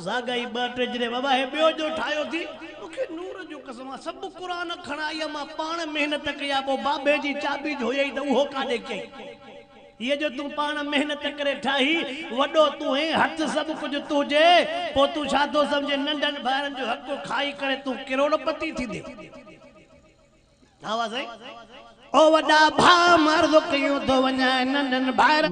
जागाई ॿ टे बाबा हे ॿियो जो ठाहियो थी मूंखे नूर जो कसम आहे सभु क़ुरान खणाई मां पाण महिनत कया पोइ बाबे जी चाबी जो हुई त उहो काॾे कई ये जो तू पाण मेहनत करे ठाही वडो तू है हथ सब कुछ तुझे पो तू छातो समझे नंढन ॿारन जो हक खाई करे तू करोड़पति थी दे आवाज है ओ वडा भा मर्द कयो तो वना नंढन ॿार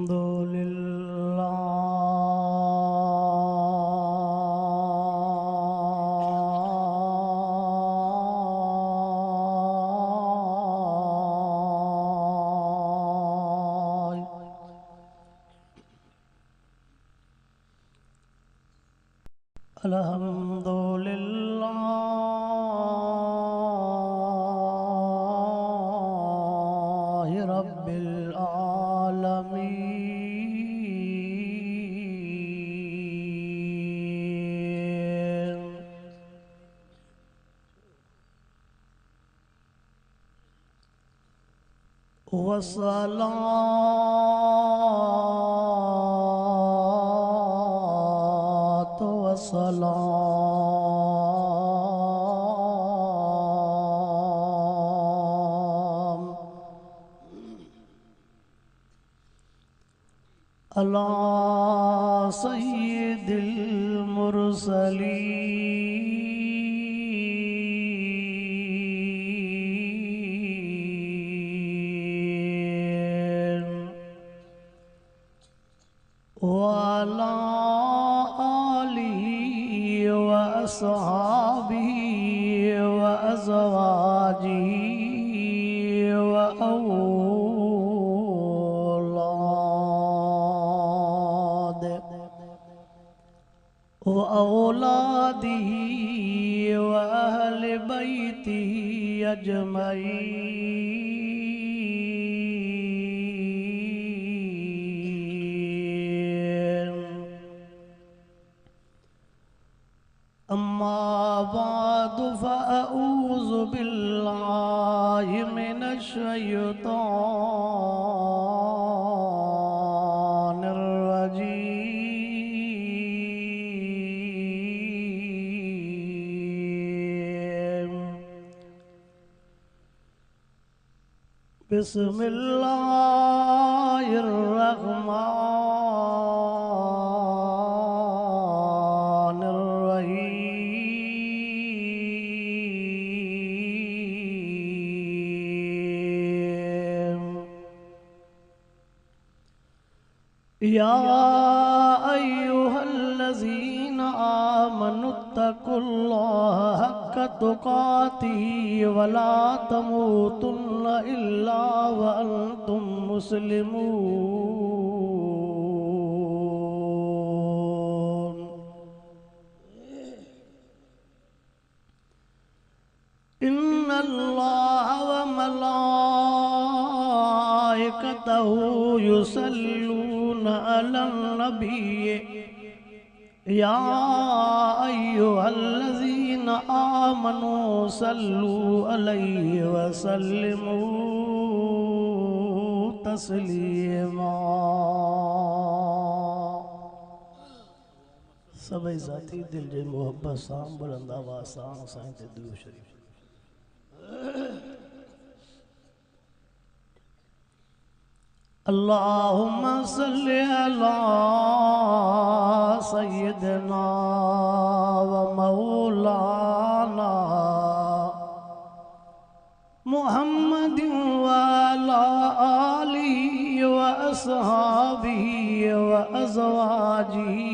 अल्हम्दुलिल्लाह रब्बिल आलमीन वस्सलातु वस्सलाम अला सय्यिदिल मुरसलीन वाला आलिही व अस्हाबिही व अज़वाजिही व औलादिही व अहले बैतिही अजमईन अम्मा बादु फ़अऊज़ु बिल्लाहि मिनश शैतानिर रजीम बिस्मिल्लाहिर रहमानिर रहीम या अय्युहल्लज़ीना आमनुत्तकुल्लाह हक्का तुकातिही वला तमूतुन्ना इल्ला व अंतुम मुस्लिमून इन्नल्लाह व मलाइकतहु युसल्लूना अलन नबिय्य या अय्युहल्लज़ीना आमनू सल्लू अलैहि व सल्लिमू तस्लीमा सभई साथी दिल जे मोहब्बत सां बुलंद आवाज़ सां साईं ते दुरूद शरीफ अल्लाहुम्मा सल्लि अला सय्यिदना व मौलाना मुहम्मदिन व अला आलिहि व अस्हाबिहि व अज़वाजिहि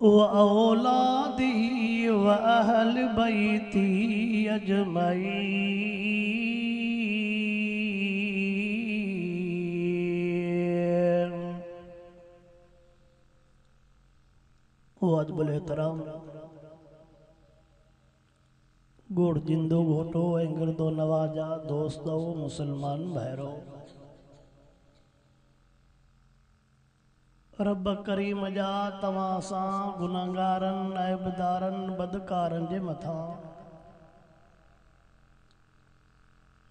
व औलादिही व अहल बैती अजमईन वाजिबुल एहतराम गोड़ जिंदो घोटो एंगरदो नवाजा दोस्तों मुसलमान भाइरो रब करीम जा तव्हां सां गुनाहगारनि ऐबदारनि बदकारनि जे मथां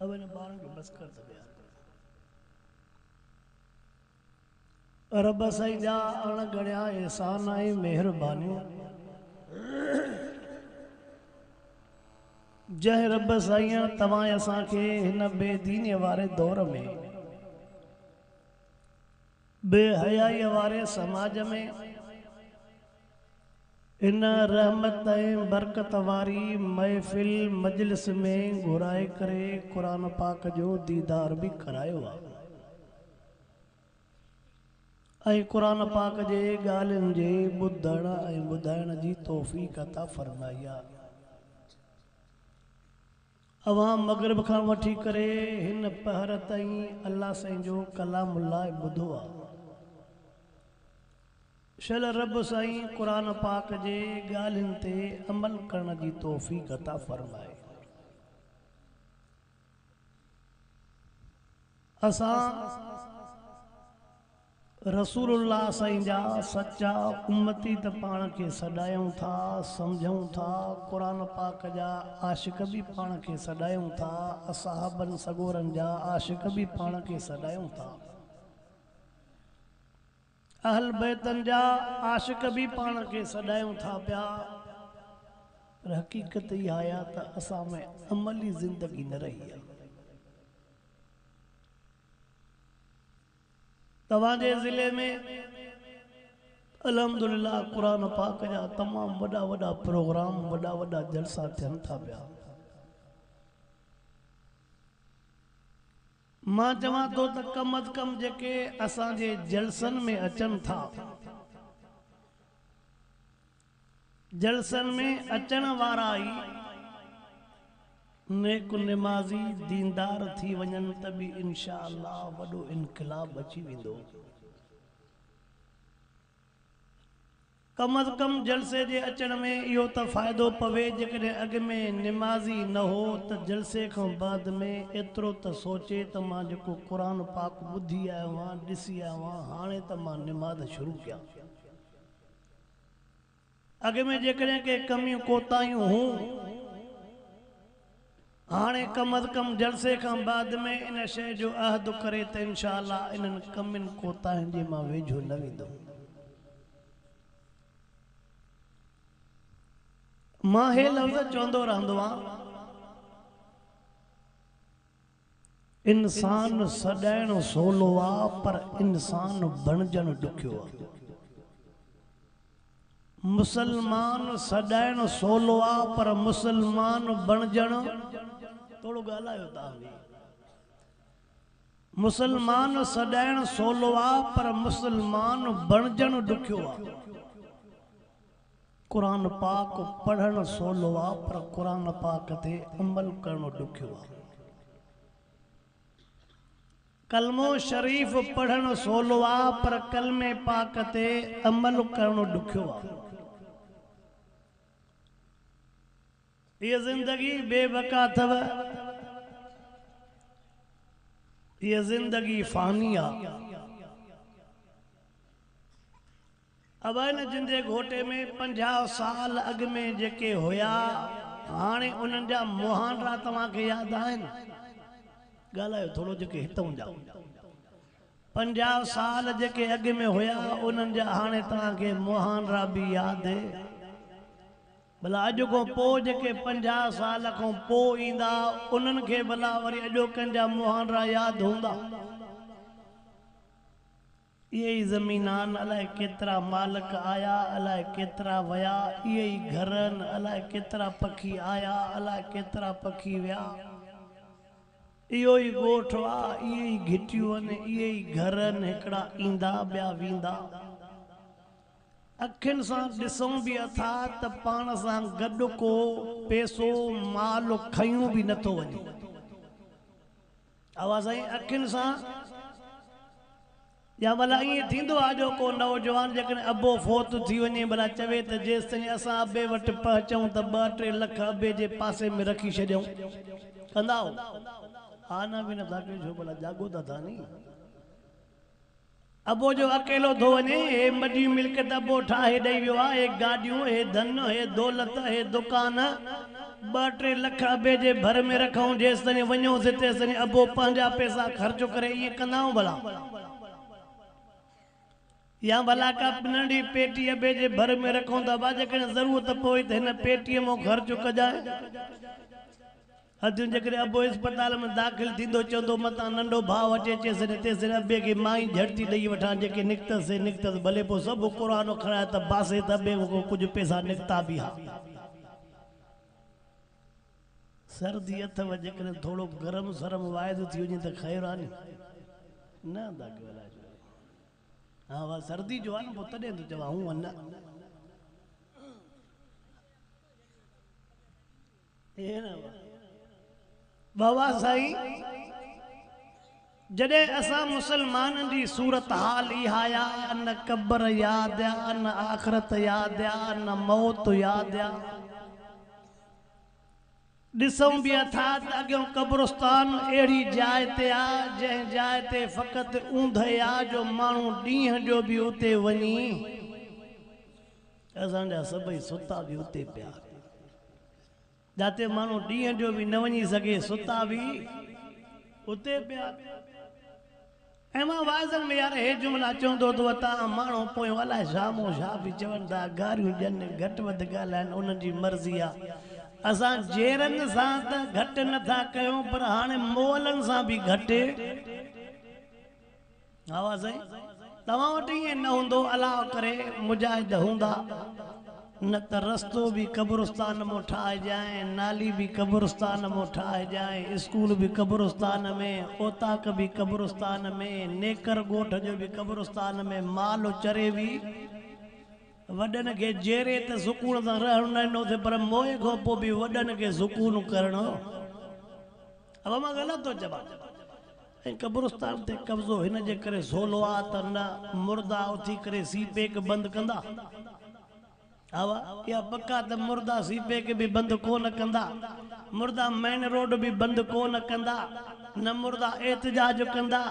अब इन ॿारनि खे बस कर दे यार रब साईं जा अणगणिया एहसान ऐं महिरबानियूं जय रब साईं तव्हां असांखे हिन बेदीनीअ वारे दौर में बेहयाईअ वारे समाज में इन रहमत ऐं बरकत वारी महफ़िल मजलिस में घुराए करे क़ुरान पाक जो दीदार भी करायो आहे ऐं क़ुरान पाक जे ॻाल्हियुनि जे ॿुधण ऐं ॿुधाइण जी तौफ़ीक़ अता फरमाई आहे। अवां मग़रिब खां वठी करे हिन पहर ताईं अल्लाह साईं जो कलामुल्लाह ॿुधो आहे। शल रब साईं क़ुरान पाक जे ॻाल्हियुनि ते अमल करण जी तौफ़ीक़ अता फरमाए। असां रसूलुल्लाह साईं जा सच्चा उम्मती त पाण खे सॾायूं था सम्झूं था क़ुरान पाक जा आशिक़ बि पाण खे सॾायूं था असहाबनि सगोरनि जा आशिक़ बि पाण खे सॾायूं था अहल बैतन जा आशिक़ बि पाण खे सॾायूं था पिया पर हक़ीक़त इहा आहे त असां में अमली ज़िंदगी न रही आहे। तव्हांजे ज़िले में अल्हम्दुलिल्लाह क़ुरान पाक जा तमामु वॾा वॾा प्रोग्राम वॾा वॾा जलसा थियनि था पिया। मां चवां थो त कम अज़ कम जेके असांजे जलसनि में अचनि था जलसनि में अचण वारा ई नेक निमाज़ी दीनदार थी वञनि त बि इंशा अल्लाह वॾो इनक़िलाब अची वेंदो। कम अज़ कम जलसे जे अचण में इहो त फ़ाइदो पवे जेकॾहिं अॻ में निमाज़ी न हो त जलसे खां बाद में एतिरो त सोचे त मां जेको क़ुरान पाक ॿुधी आयो आहियां ॾिसी आयो आहियां हाणे त मां निमाज़ शुरू कयां। अॻ में जेकॾहिं के कमियूं कोताहियूं हूं हाणे कम अज़ कम जलसे खां बाद में इन शइ जो अहद करे त इंशा अल्लाह इन्हनि कमियुनि कोताहियुनि जे मां वेझो न वेंदुमि। मां हे लफ़्ज़ चवंदो रहंदो आहियां इंसान सॾाइण सवलो आहे पर इंसान बणजण ॾुखियो आहे। मुसलमान सॾाइण सवलो आहे पर मुसलमान बणजण थोड़ो ॻाल्हायो तव्हां मुसलमान सॾाइण सवलो आहे पर मुसलमान बणजण ॾुखियो आहे। क़ुरान पाक पढ़ण सवलो आहे पर क़ुरान पाक ते अमल करणो ॾुखियो आहे। कलमो शरीफ़ पढ़ण सवलो आहे पर कलमे पाक ते अमल करणो ॾुखियो आहे। ये जिंदगी बेबका अथव ये जिंदगी फानी आहे। अब न जिंदे घोटे में 50 साल अॻ में जेके हुया हाणे उन्हनि जा मुहांडरा तव्हांखे यादि आहिनि ॻाल्हायो थोरो जेके हितां जा 50 साल जेके अॻ में हुया उन्हनि जा हाणे तव्हांखे मुहांडरा बि यादि भला अॼु खां पोइ जेके 50 साल खां पोइ ईंदा उन्हनि खे भला वरी अॼोकनि जा मुहांडरा यादि हूंदा। इहे ई ज़मीनान अलाए केतिरा मालिक आया अलाए केतिरा विया इहे ई घरनि अलाए केतिरा पखी आया अलाए केतिरा पखी विया इहो ई ॻोठु आहे इहे ई घिटियूं आहिनि इहे ई घर आहिनि हिकिड़ा ईंदा ॿिया वेंदा। अखियुनि सां ॾिसूं बि अथा त पाण सां गॾु को पैसो माल खयूं बि नथो वञे। आवाज़ आई अखियुनि सां या भला ईअं थींदो आहे जो को नौजवान जेकॾहिं अबो फोत थी वञे भला चवे त जेसि ताईं असां अबे वटि पहुचूं त 2-3 लख अबे जे पासे में रखी छॾियूं कंदा हा न बि नथा कयो छो भला जागो था था नी अबो जो अकेलो थो वञे हे मॾी मिल्कियत अबो ठाहे ॾेई वियो आहे हे गाॾियूं हे धन हे दौलत हे दुकान 2-3 लख अबे जे भर में रखूं जेसि ताईं वञूं तेसि ताईं अबो पंहिंजा पैसा ख़र्च करे ईअं कंदा भला या भला का नंढी पेटी अबे जे भर में रखूं था बा जेकॾहिं ज़रूरत पवे त हिन पेटीअ मां ख़र्चु कजाए अधु जेकॾहिं अबो अस्पताल में दाख़िल थींदो चवंदो मतां नंढो भाउ अचे चएसि तेसि अबे खे मां ई झटि ॾेई वठां जेके निकितसि निकितसि भले पोइ सभु क़ुरान खणाए त बासे त अबे कुझु पैसा निकिता बि हा सर्दी अथव जेकॾहिं थोरो गरम सरम वाइदो थी वञे त ख़ैरु आहे न हाँ वाह सर्दी जो आहे न पोइ तॾहिं थो चवां हूअं न बाबा साईं जॾहिं असां मुसलमाननि जी सूरत हाल इहा आहे न क़ब्र यादि आहे न आख़िरत यादि आहे न मौत यादि आहे ॾिसूं बि अथा त अॻियों क़ब्रस्तान अहिड़ी जाइ ते आहे जंहिं जाइ ते फ़क़ति ऊंध आहे जो माण्हू ॾींहं जो बि उते वञी असांजा सभई सुता बि उते पिया जिते माण्हू ॾींहं जो बि न वञी सघे सुता बि उते पिया ऐं मां वाज़नि में यार हे जुमिला चवंदो त तव्हां माण्हू पोइ अलाए शामो छा बि चवनि था गारियूं ॾियनि घटि वधि ॻाल्हाइनि उन्हनि जी मर्ज़ी आहे असां जेरनि सां त घटि नथा कयूं पर हाणे मोलनि सां बि घटि हा साईं तव्हां वटि ईअं न हूंदो अलाह करे मुजाहिद हूंदा न त रस्तो बि क़ब्रस्तान मां ठाहिजांइ नाली बि क़ब्रस्तान मां ठाहिजांइ स्कूल बि क़ब्रस्तान में ओताक बि क़ब्रस्तान में नेकर ॻोठ जो बि क़ब्रस्तान में माल चरे बि वॾनि खे जेरे त सुकून सां रहणु न ॾिनो थिए पर मोए खां पोइ बि वॾनि खे सुकून करणो अब मां ग़लति थो चवां ऐं क़ब्रस्तान ते कब्ज़ो हिन जे करे सवलो आहे त न मुर्दा उथी करे सीपेक बंदि कंदा हवा या पक्का त मुर्दा सीपेक बि बंदि कोन कंदा मुर्दा मेन रोड बि बंदि कोन कंदा न मुर्दा एहतजाज कंदा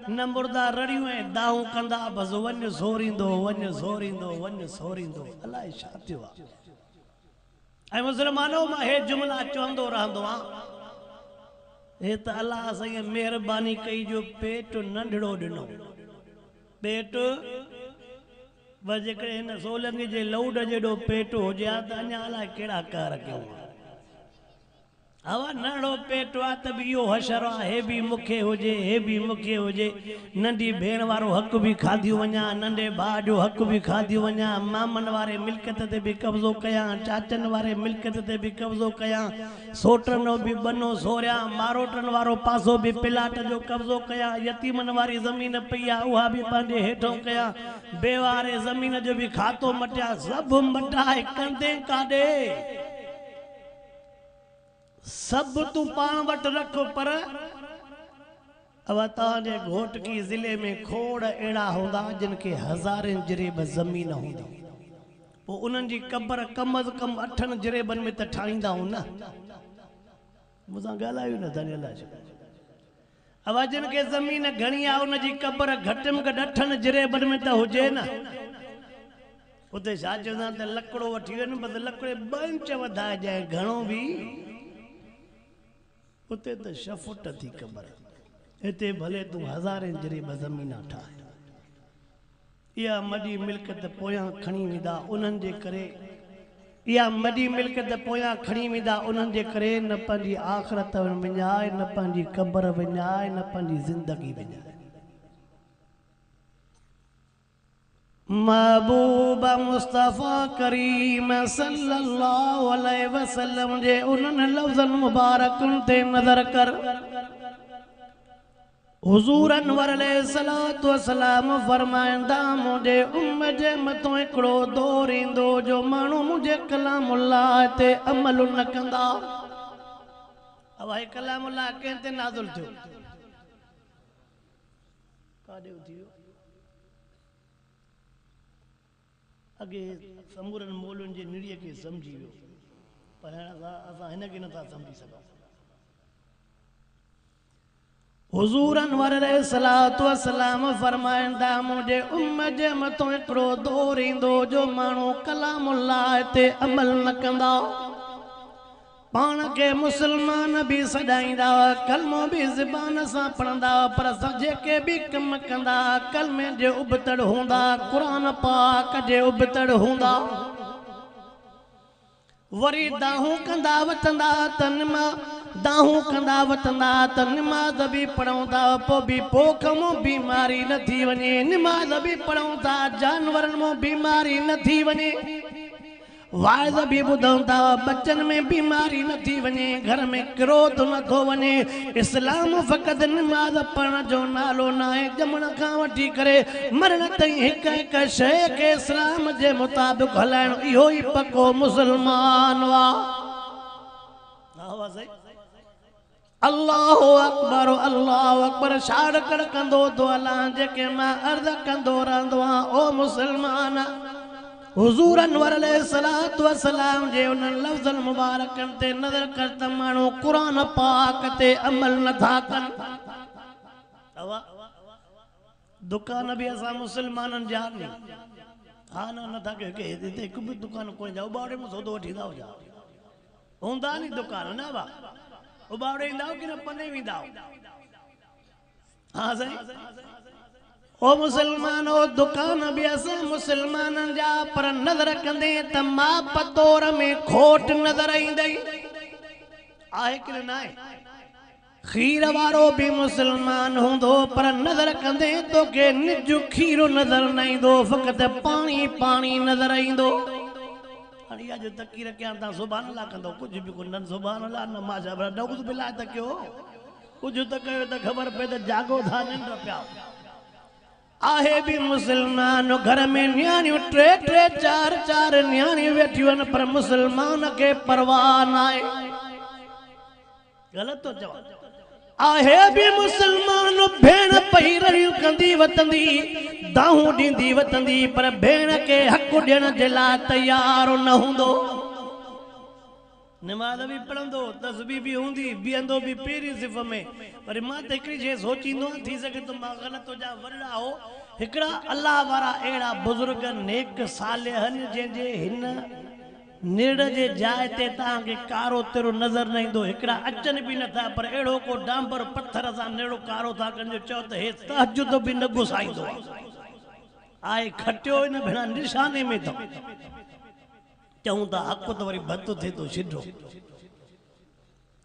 न मुर्दा रड़ियूं ऐं दाहूं कंदा बसि वञ सोरींदो वञ सोरींदो वञ सोरींदो अलाए छा थियो आहे ऐं मुस्लमानो मां हे जुमिला चवंदो रहंदो आहियां हे त अलाह साईं महिरबानी कई जो पेट नंढड़ो ॾिनो पेट बस जेकॾहिं हिन सोलंगी जे लौड जेॾो पेट हुजे हा त अञा अलाए कहिड़ा कार कयूं हवा नंढड़ो पेट आहे त बि इहो हशर आहे हे बि मूंखे हुजे हे बि मूंखे हुजे नंढी भेण वारो हक़ बि खाधियूं वञा नंढे भाउ जो हक़ बि खाधियूं वञा मामनि वारे मिल्कियत ते बि कब्ज़ो कयां चाचनि वारे मिल्कियत ते बि कब्ज़ो कयां सोटनि बि बनो सोरियां मारोटनि वारो पासो बि प्लाट जो कब्ज़ो कयां यतीमनि वारी ज़मीन पई आहे उहा बि पंहिंजे हेठों कयां बेवारे ज़मीन जो बि खातो मटिया सभु मटाए कंदे काॾे सब तू पान वट रख पर अब तव्हांजे घोटकी ज़िले में खोड़ अहिड़ा हूंदा जिनके हज़ारनि जरेब ज़मीन हूंदी पोइ उन्हनि जी क़ब्र कम अज़ कम 8 जरेबनि में त ठाहींदा हूं न मूंसां ॻाल्हायूं न धनी अलाह अब जिनके ज़मीन घणी आहे उनजी क़ब्र घटि में घटि 8 जरेबनि में त हुजे न उते छा चवंदा त लकिड़ो वठी वञ बसि लकिड़े 2 इंच वधाइजांइ घणो बि उते तो शफुट थी क़ब्र हिते भले तू हज़ारनि जरीब ज़मीन ठाहे इहा मडी मिल्कियत पोयां खणी वेंदा उन्हनि जे करे इहा मडी मिल्कियत पोयां खणी वेंदा उन्हनि जे करे न पंहिंजी आख़िरत विञाए न पंहिंजी क़ब्र विञाए न पंहिंजी ज़िंदगी विञाए महबूबा मुस्तफ़ा करीम सल्लल्लाहु अलैहि वसल्लम जे उन्हनि लफ़्ज़नि मुबारकनि ते नज़र कर हुज़ूर अनवर अलैहिस्सलातु वस्सलाम फरमाईंदा मुंहिंजे उम्मत जे मथां हिकिड़ो दौर ईंदो जो माण्हू मुंहिंजे कलामुल्लाह ते अमल न कंदा अब हे कलामुल्लाह कंहिं ते नाज़िल थियो काॾे थियो अगे समूरन मोलुनि जे निड़ीअ खे सम्झी वियो पर असां हिन खे नथा सम्झी सघूं हुज़ूर अनवर अलैहिस्सलातु वस्सलाम फरमाईंदा मुंहिंजे उम्मत जे मथां हिकिड़ो दौर ईंदो जो माण्हू कलामुल्लाह ते अमल न कंदा पान के मुसलमान भी सजाईंदा कलमो भी ज़बान सां पढ़ंदा पर जेके भी कम कंदा कलमे जे उबतड़ हूंदा कुरान पाक जे उबतड़ हूंदा वरी दाहूं कंदा वतंदा तनमा दाहूं कंदा वतंदा त निमाज़ भी पढ़ंदा पोइ भी पोख मां बीमारी न थी वञे निमाज़ भी पढ़ंदा जानवरनि मां बीमारी न थी वञे वाइज़ भी ॿुधंदा बच्चन में बीमारी न थी वञे घर में क्रोध न थो वञे इस्लाम फ़क़ति निमाज़ पढ़ण जो नालो न आहे ॼमण खां वठी करे मरण ताईं हिक हिक शइ खे इस्लाम जे मुताबिक़ हलाइण इहो ई पको मुसलमान वा अल्लाहु अकबर शारकड़ कंदो तो अल्लाह जेके मां अर्ज़ कंदो रहंदो आहियां ओ मुसलमान हुज़ूर अनवर अलैहिस्सलातु वस्सलाम जे उन लफ़्ज़ल मुबारकन ते नज़र कर त माण्हू कुरान पाक ते अमल नथा कनि दुकान भी असां मुसलमाननि जा नी हा न नथा के हिकु बि दुकान कोन जाओ बाड़े में सौदो वठींदा हुजा हूंदा नी दुकान न वा उबाड़े ईंदा कि न पने वेंदा हाँ सही ओ मुसलमान ओ दुकान भी असां मुसलमाननि जा पर नज़र कंदे त माप तौर में खोट नज़र ईंदई आहे कि न आहे खीर वारो भी मुसलमान हूंदो पर नज़र कंदे तोखे निजु खीरो नज़र न ईंदो फ़क़ति पाणी पाणी नज़र ईंदो अड़िया जो तकी रखिया ता सुभान अल्लाह कंदो कुछ भी कोन सुभान अल्लाह न माशा अल्लाह नऊज़ बिल्लाह त कयो कुछ त कयो त खबर पे त जागो था निंड पिया आहे भी मुसलमान घर में न्याणियूं टे टे चार चार न्याणियूं वेठियूं आहिनि पर मुसलमान खे परवाह न आहे ग़लति तो चवां आहे भी मुसलमान भेण पई रहियूं कंदी वतंदी दाहूं ॾींदी वतंदी पर भेण के हक़ ॾियण जे लाइ तयार न हूंदो नमाज़ भी पढ़ंदो तस्बीह भी हूंदी बीहंदो भी पहिरीं सिफ़ में पर मां त हिकिड़ी शइ सोचींदो थी सघे तो मां ग़लति हुजां वॾा हो हिकिड़ा अल्लाह वारा अहिड़ा बुज़ुर्ग नेक सालिहनि जंहिंजे हिन निड़ जे जाइ ते तव्हांखे कारो तिरो नज़र न ईंदो हिकिड़ा अचनि भी नथा पर अहिड़ो को डांबर पत्थर सां निड़ो कारो था कनि जो चओ त हे तहजुद भी न घुसाईंदो आहे खटियो हिन भेणा निशाने में अथव चऊं था हक़ त वरी भत थिए थो सिधो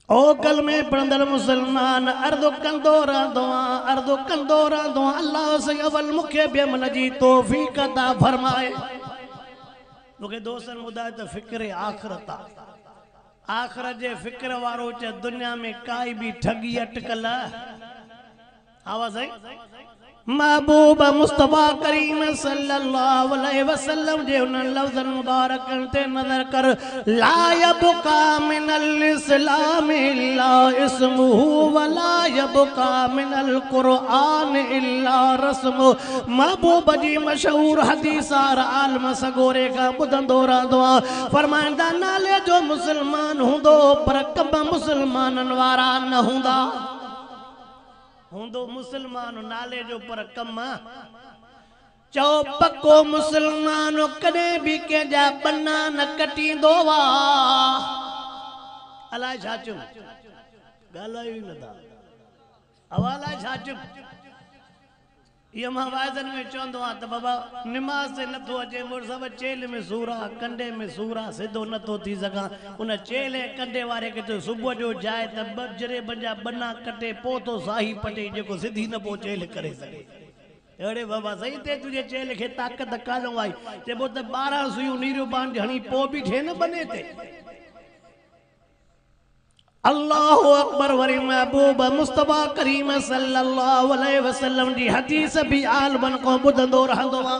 ओ कल में पढ़ंदड़ मुसलमान अर्ज़ो कंदो रहंदो आहियां अल्लाह से अवल मूंखे बि अमल जी तौफ़ीक़ अता फरमाए मूंखे दोस्तनि ॿुधायो त फ़िक्र आख़िरत आख़िरत जे फ़िक्र वारो च दुनिया में काई भी ठगी अटकल आवाज़ आई महबूब मुस्तफा करीम सल्लल्लाहु अलैहि वसल्लम जे उन लफ्ज़न मुबारकन ते नज़र कर ला यबका मिनल इस्लाम इल्ला इस्मुहु वला यबका मिनल कुरआन इल्ला रस्मु महबूब जी मशहूर हदीसार आलम सगोरे का ॿुधंदो रहंदो आहे फरमाईंदा नाले जो मुसलमान हूंदो पर कम मुसलमाननि वारा न हूंदा हूंदो मुसलमान नाले जो पर कम चओ पक्को मुसलमान कॾहिं भी कंहिंजा बन्ना न कटींदो वा अलाए छा चुम ॻाल्हायो ई नथा अलाए छा चुम ये मां वाइदनि में चवंदो आहियां त बाबा निमाज़ से नथो अचे मुड़ुस सब चेल में सूर आहे कंडे में सूर आहे सिधो नथो थी सघां उन चेल ऐं कंडे वारे खे तो सुबुह जो जाए त बजरे बंजा बन्ना कटे पोइ तो साही पटे जेको सिधी न पोइ चेल करे सघे अड़े बाबा सही ते तुंहिंजे चेल खे ताक़त कान आई चइबो त 12 सुयूं नीरियूं बांध हणी पोइ बि ठे न बने ते अल्लाहु अकबर वरी महबूब मुस्तफा करीम सल्लल्लाहु अलैहि वसल्लम जी हदीस भी आलमन को ॿुधंदो रहंदो आहे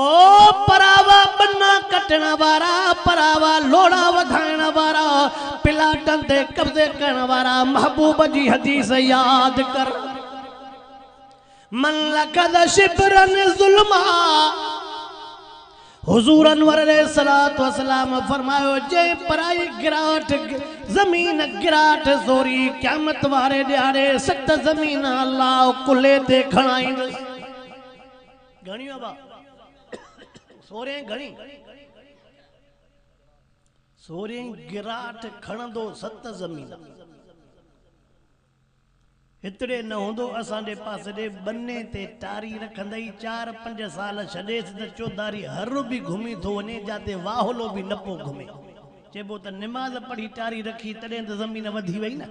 ओ परावा बन्ना कटण वारा परावा लोड़ा वधाइण वारा पिलाटन ते कब्ज़े करण वारा महबूब जी हदीस याद कर मन लकद शिबरन ज़ुल्मा हुजूर अनवर अलैहिस्सलातु वस्सलाम फरमायो जे पराई गिराट जमीन गिराट जोरी क़यामत वारे ॾियारे 7 ज़मीन अल्लाह कुले ते खणाईंदुसि घणी बाबा सोरे घणी सोरें गिराट खणंदो 7 ज़मीन इतरे न होंदो असांजे पास दे बन्ने ते टारी रखंदई 4-5 साल छडेस त चौधारी हर भी घुमी थो वने जाते वाहलो भी न पो घुमे चेबो त नमाज पढ़ी टारी रखी तडे त ज़मीन वधी वई न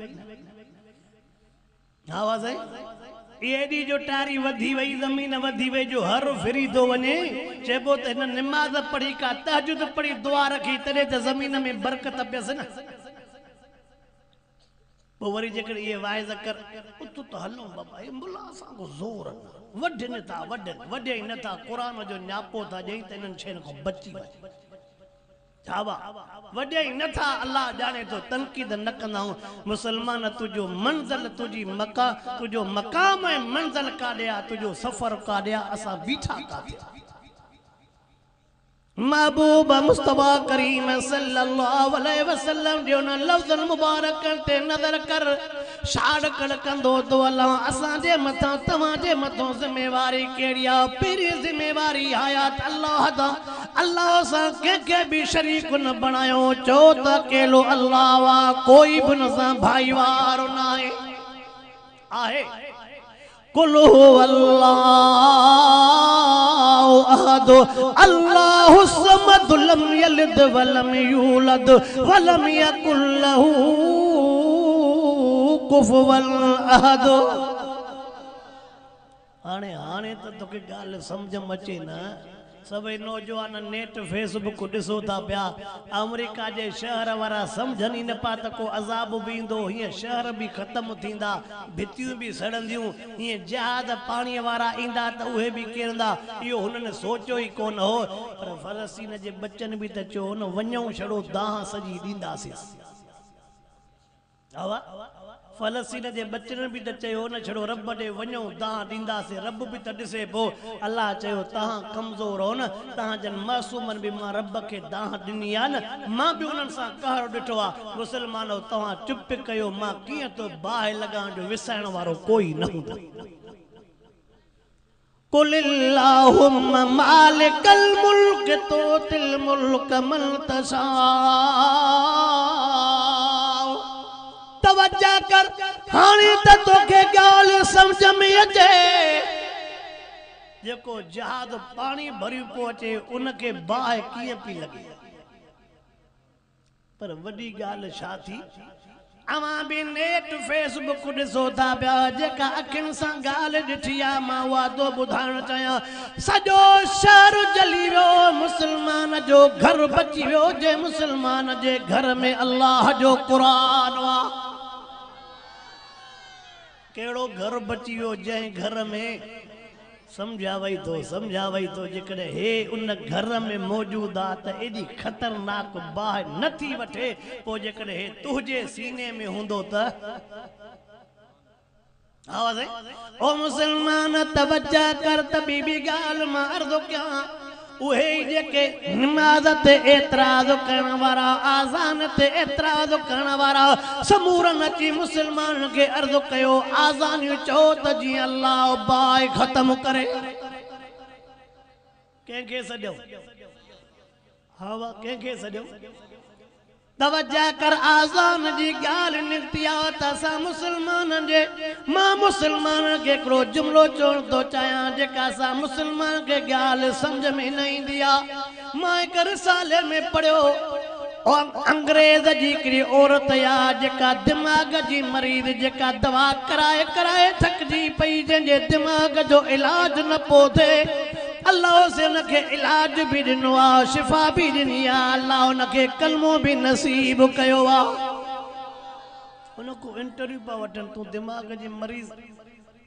आवाज आई एडी जो टारी वधी वई ज़मीन वधी वई जो हर फिरी थो वने चेबो त न नमाज पढ़ी का तहज्जुद पढ़ी दुआ रखी तडे त ज़मीन में बरकत पियस न वरी जेकर ये वाइज कर उत तो हलो बाबा ए मुला सा को जोर वडन था वडे न था कुरान जो न्यापो था जई तनन छेन को बची वई जावा वडे न था अल्लाह जाने तो तनकीद न कंदाऊ मुसलमान तुजो मंजिल तुजी मका तुजो मकाम है मंजिल काडया तुजो सफर काडया असा बीठा का महबूब मुस्तफा करीम सल्लल्लाहु अलैहि वसल्लम जो न लफ्ज़ मुबारक ते नजर कर शाड़ कड़कंदो तो अल्लाह असां जे मथा तवां जे मथो जिम्मेवारी केड़िया पेरी जिम्मेवारी हयात अल्लाह दा अल्लाह सा के भी शरीक न बनायो चो त अकेलो अल्लाह वा कोई भी न सा भाईवार ना आहे कुल हुवल्लाहु अहद अल्लाहु समद लम यलिद वलम यूलद वलम यकुल लहू कुफुवन अहद हाणे हाणे त तोखे गाल समझ में अचे न सभई नौजवान नेट फेसबुक दिसो था पिया अमेरिका जे शहर वारा समझनी न पा त को अज़ाब भी इंदो हिय शहर भी खत्म थींदा भितियूं भी सड़ंदियूं हिय जहाज पानी वारा इंदा त उहे भी किरंदा इहो हुनने सोचो ही कोन हो पर फलस्तीन जे बच्चन भी त चो न वञूं छड़ो दाह सजी दींदासीं आवा फलस्तीन जे बच्चन भी त चयो न छड़ो रब दे वञो दाह दींदासीं रब भी त ॾिसे पोइ अल्लाह चयो तव्हां कमज़ोर हो न तव्हां जन मासूमन भी मां रब खे दाह ॾिनी आहे न मां भी उन्हनि सां कहर ॾिठो आहे मुसलमानो तव्हां चुप कयो मां कीअं तो बाहि लॻाइण जो विसाइण वारो कोई न हूंदो कुलिल्लाहुम्मा मालिकल मुल्क तूतिल मुल्क मन तशा तवज्जा कर हाने त तोखे गाल समझ में अचे जेको जहाज पानी भरी पहुंचे उनके बाहि कीअं पी लगे पर वडी गाल छा थी अवां भी नेट फेसबुक ॾिसो था पिया जेका अखियुनि सां ॻाल्हि ॾिठी आहे मां वादो ॿुधाइण चाहियां सॼो शहर जली वियो मुसलमान जो घर बची वियो जे मुसलमान जे घर में अल्लाह जो क़ुरान हुआ केड़ो घर बची वियो जंहिं घर में समझावई तो जेकॾहिं हे उन घर में मौजूद आहे त एॾी ख़तरनाक बाहि न थी वठे पोइ जेकॾहिं हे तुंहिंजे सीने में हूंदो त आवाज़ ओ मुसलमान तवज्जा कर त ॿी ॻाल्हि मां अर्ज़ु कयां उहे जेके नमाज ते एतराज़ करण वारा आज़ान ते एतराज़ करण वारा समूरन अची मुसलमान के अर्ज़ कयो आज़ान चओ त जीअं अल्लाह बाहि ख़त्म करे कंहिंखे सॼो हवा कंहिंखे सॼो तवज्जा कर आज़ान जी गाल निकती आहे त असां मुसलमान जे मां मुसलमान के हिकिड़ो जुमिलो चवण थो चाहियां जेका असां मुसलमान के गाल समझ में न ईंदी आहे मां हिकु रिसाले में पढ़ियो अंग्रेज जी हिकिड़ी औरत या जेका दिमाग़ जी मरीज़ जेका दवा कराए थकजी पई जंहिंजे दिमाग़ जो इलाज न पियो थिए अल्लाह से उनके इलाज भी दिनो आ शिफा भी दिनी आ अल्लाह उनके कलमो भी नसीब कयो आ उनको इंटरव्यू पा वठन तू दिमाग जी मरीज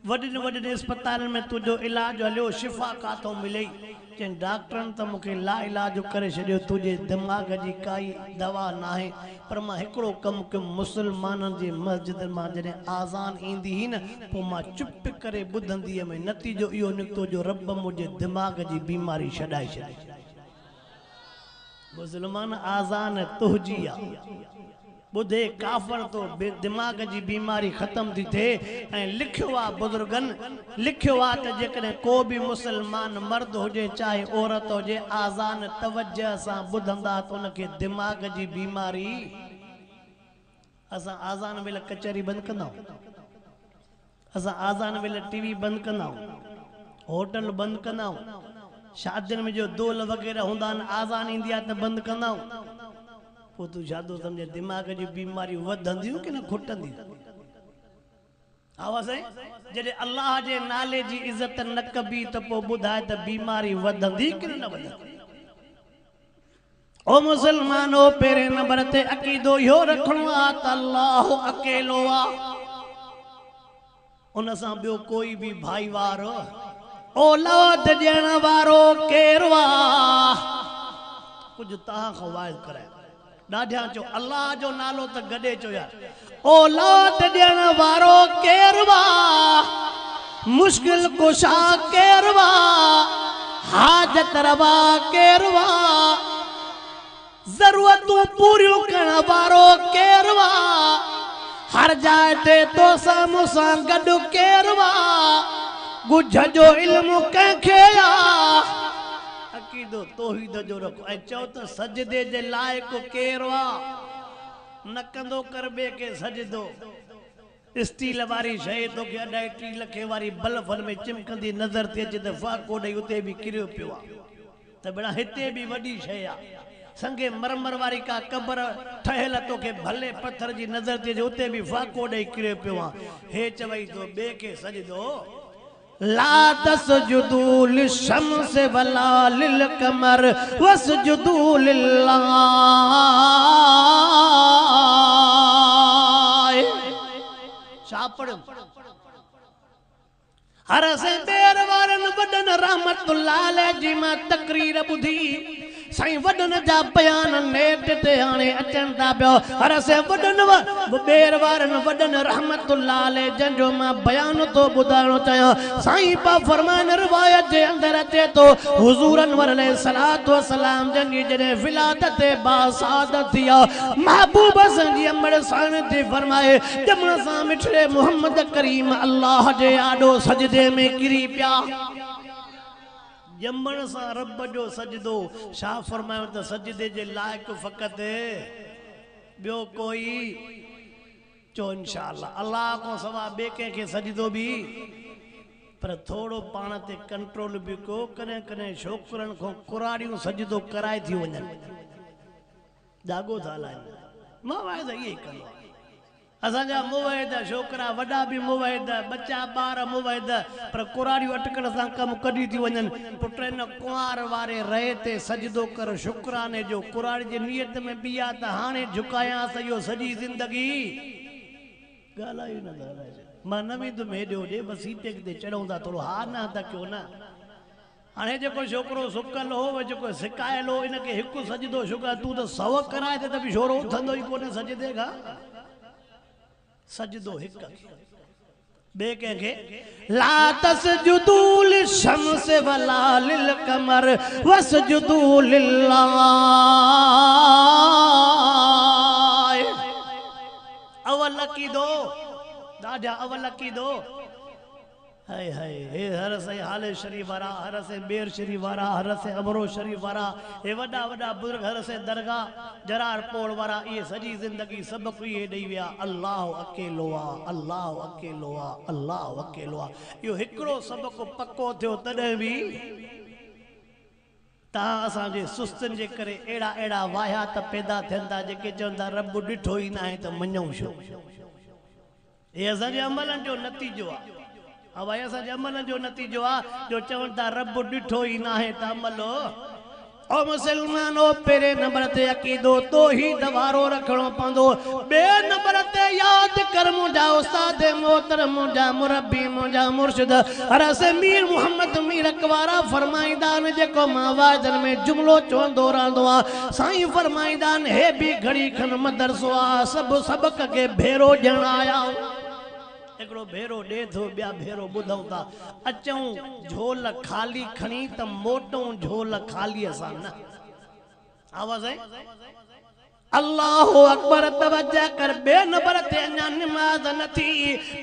वडे अस्पताल में तुझो इलाज हलियो शिफा का तो मिले चन डॉक्टरन त मुके ला इलाज करे छडियो तुझे दिमाग जी काई दवा ना है पर मां एकड़ो कम के मुसलमानन जी मस्जिद मां जने आजान इंदी ही न पो मां चुप करे बुधंदी में नतीजो इयो निकतो जो रब मुझे दिमाग जी बीमारी छडाई छडी मुसलमान आजान तुझी आ बुधे काफर तो दिमाग जी बीमारी खत्म थी थे। लिखियो आ बुजुर्गन लिखियो आ त जेकॾहिं को भी मुसलमान मर्द हुजे चाहे औरत हुजे आज़ान तवज्जो सां ॿुधंदा त उनखे दिमाग जी बीमारी। असां आज़ान वेले कचहरी बंदि कंदा आहियूं, असां आज़ान वेले टीवी बंदि कंदा आहियूं, होटल बंदि कंदा आहियूं, शादियुनि में जो दोल वग़ैरह हूंदा आहिनि आज़ान ईंदी आहे त बंदि कंदा आहियूं। पोइ तूं छा थो सम्झे दिमाग जी बीमारियूं वधंदियूं की न खुटंदियूं? आवाज़ जॾहिं अल्लाह जे नाले जी इज़त न कबी त पोइ ॿुधाए त बीमारी वधंदी की न वधंदी? ओ मुसलमानो पहिरें नंबर ते अक़ीदो इहो रखणो आहे त अल्लाह अकेलो आहे, उन सां ॿियो कोई बि भाईवार औलाद ॾियण वारो केरु आहे? कुझु तव्हां खां वाइदो कराए ॾाढा चो अल्लाह जो नालो त गॾे चो यार। औलाद ॾियण वारो केरु आहे? मुश्किल कुशा केरु आहे? हाजत रवा केरु आहे? ज़रूरतूं पूरियूं करण वारो केरु आहे? हर जाइ ते तोसां मूंसां गॾु केरु आहे? ॻुझ जो इल्मु कंहिंखे आहे? अक़ीदो तौहीद जो रखो ऐं चओ त सजदे जे लाइक़ु केरु आहे? न कंदो कर ॿिए खे सजदो। स्टील वारी शइ तोखे 2.5 लख वारी बल्बनि में चिमकंदी नज़र थी अचे त फाको ॾेई उते बि किरियो पियो आहे त बेड़ा हिते बि वॾी शइ आहे। संगे मरमर वारी का कबर ठहियल तोखे भले पत्थर जी नज़र थी अचे उते बि फाको ॾेई किरियो पियो आहे। हे चवई तो ॿिए खे सजदो। ला तस्जुदू लिशम्स वला लिलकमर वस्जुदू लिल्लाह। शापड़ हर से बेर वारन वडन रहमतुल्लाह अलैह जी मां तकरीर ॿुधी साईं वडन जा बयान नेट ते हाणे अचन था पियो। हर से वडन बेर वारन वडन रहमतुल्लाह अलैह जंजो मां बयान तो ॿुधाइणो चाहियां। साईं पा फरमान रिवायत जे अंदर अचे तो हुजूर अनवर अलैहिस्सलातु वसलाम जंजी जॾहिं विलादत बासादत थी महबूब संजी अमड़ सान थी फरमाए जमण सां मिठड़े मोहम्मद करीम अल्लाह जे आॾो सजदे में किरी पिया। जमण सां रब जो सजदो छा फरमायो त सजदे जे लाइक़ फ़क़त ॿियो कोई चो इंशाअल्लाह अल्लाह को सवा ॿिए कंहिंखे सजदो बि पर थोड़ो पाण ते कंट्रोल बि को। कॾहिं कॾहिं छोकिरनि खां कुराड़ियूं सजदो कराए थी वञनि जागो था हलाइनि मां वाइदा इहे कंदो आहियां। असांजा मुवहिद छोकिरा वॾा बि मुवहिद बच्चा ॿार मुवहिद पर कुराड़ियूं अटकण सां कमु कढी थी वञनि। पुट न कुंवार वारे रहे ते सजदो कर शुक्राने जो कुराड़ी जी नियत में बि आहे त हाणे झुकायांसि इहो सॼी ज़िंदगी ॻाल्हायूं न ॻाल्हाए मां न वेंदुमि हेॾो होॾे बसि सीटे ते चढ़ूं था थोरो हा न त कयो न। हाणे जेको छोकिरो सुकल हो जेको सिकायल हो इनखे हिकु सजदो शुक्र तूं त 100 कराए त बि छोरो उथंदो ई कोन्हे सजदे खां। सजदो हिक बे के ला तस्जुदू लिशम्स वला लिलकमर वस्जुदू लिल्लाह। अवल की दो दादा अवल की दो हाय हाय हे हर से हाले शरीफ वारा हर से बेर शरीफ वारा हर से अमरो शरीफ वारा हे वडा वडा बुजुर्ग हर से दरगाह जरार पोड़ वारा ये सजी जिंदगी सबक ये ॾेई विया अल्लाह अकेलो आ अल्लाह अकेलो आ अल्लाह अकेलो आ। यो हिकड़ो सबक पक्को थियो तॾहिं बि तव्हां असांजे सुस्तनि जे करे अहिड़ा अहिड़ा वाहियात पैदा थियनि था जेके चवनि था रब ॾिठो ई न आहे त मञूं छो। हे असांजे अमलनि जो नतीजो आहे। भाई असांजे अमल जो नतीजो आहे जो चवनि था रब ॾिठो ई न आहे त अमलो। ओ मुसलमानो पहिरें नंबर ते अक़ीदो तौहीद वारो रखणो पवंदो। ॿिए नंबर ते यादि कर मुंहिंजा उस्ताद मोहतरम मुंहिंजा मुरबी मुंहिंजा मुर्शिद हरस मीर मोहम्मद मीर अकवारा फरमाईंदा आहिनि जेको मां वाइदनि में जुमिलो चवंदो रहंदो आहे। साईं फरमाईंदा आहिनि हे बि घड़ी खन मदरसो आहे सभु सबक खे भेरो ॼण आया। एकड़ो भेरो दे थो बिया भेरो बुधऊं था अचूं झोल खाली खणी त मोटूं झोल खाली असां न। आवाज़ है अल्लाह अकबर तवज्जा कर बे नंबर ते अञा नमाज न थी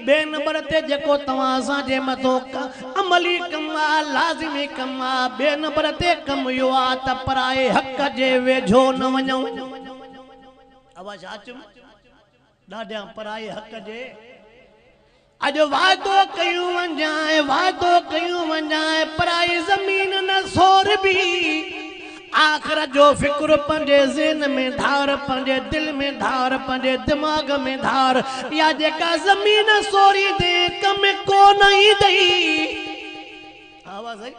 बे नंबर ते जेको तवां सां जे मथो अमली कमा लाज़िमी कमा बे नंबर ते कम यो आ त पराए हक जे वेझो न वञो आवाज आचम ॾाढा पराए हक जे अज वादो कयूं वञाए पराई ज़मीन न सोर भी आखिर जो फिक्र पंजे ज़हन में धार पंजे दिल में धार पंजे दिमाग में धार या जेका ज़मीन सोरी दे कम को नहीं दई आवाज आई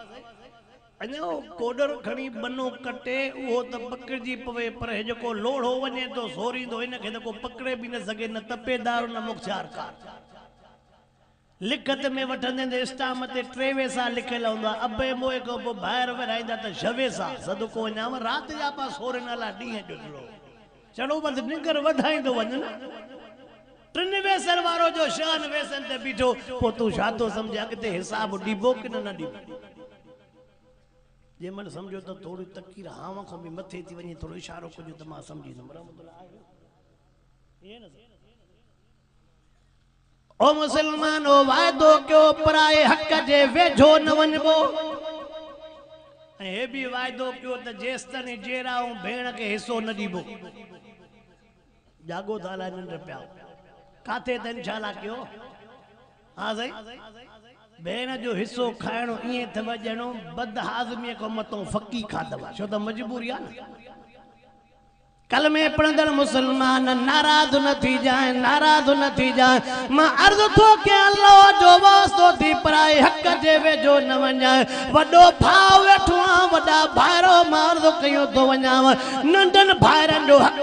अञा कोडर खणी बनो कटे वो तो पकड़जी पवे पर जेको लोड़ो वने तो सोरी दो इन खे तो को पकड़े भी न सके न तपेदार न मुखचार का लिखत में वठंदे स्टाम ते 3 वेसा लिखियल हूंदा अबे मोए को पोइ ॿाहिरि विराईंदा त 6 वेसा सदको वञाव राति जा पा सोरे नाला ॾींहं ॾुधरो चढ़ो बंदि निगर वधाईंदो वञ न 3 वेसनि वारो जो 6 वेसनि ते बीठो पोइ तूं छा थो सम्झ अॻिते हिसाब ॾिबो की न ॾिबो जंहिंमहिल सम्झो त थोरी तकीर हाव खां बि मथे थी वञे थोरो इशारो कजो त मां सम्झींदुमि ओ मुसलमानो वादो क्यों पराए हक जे वेझो न वञबो ऐं हे बि वादो क्यों त जेसताईं जेरा ऐं भेण खे हिसो न ॾिबो जागो था हलाए निंड पिया काथे त इंशाला कयो हा साईं भेण जो हिसो खाइणो ईअं अथव ॼणो बदहाज़मीअ खां मथां फकी खाधव छो त मजबूरी आहे न कलमे पढ़ंदड़ मुसलमान नाराज न थी जाए मां अर्ज थो के अल्लाह जो वास्तो थी पराए हक जे वेझो न वञाए वॾो भाउ वेठो आ वॾा भाइरो मारदो कयो थो वञाव नंढनि भाइरनि जो हक़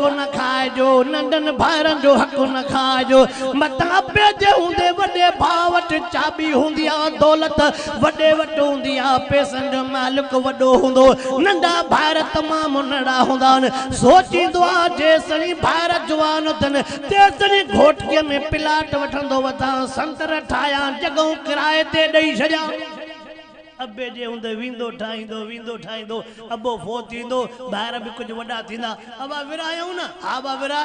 न खाइजो मतां पेजे हूंदे वॾे भाउ वटि चाबी हूंदी आहे दौलत वॾे वटि हूंदी आहे पैसनि जो मालिक वॾो हूंदो नंढा भाइर तमामु नंढा हूंदा आहिनि सोची जेसनी भाइर जवान थन तेसनी घोटकीअ में प्लाट वठंदो वठां संतर ठाहियां जॻहूं किराए ते ॾेई छॾियां अबे जे हूंदे विंदो ठाहींदो अबो फो थींदो ॿाहिरि बि कुझु वॾा थींदा अबा विरायूं न हा बा विरा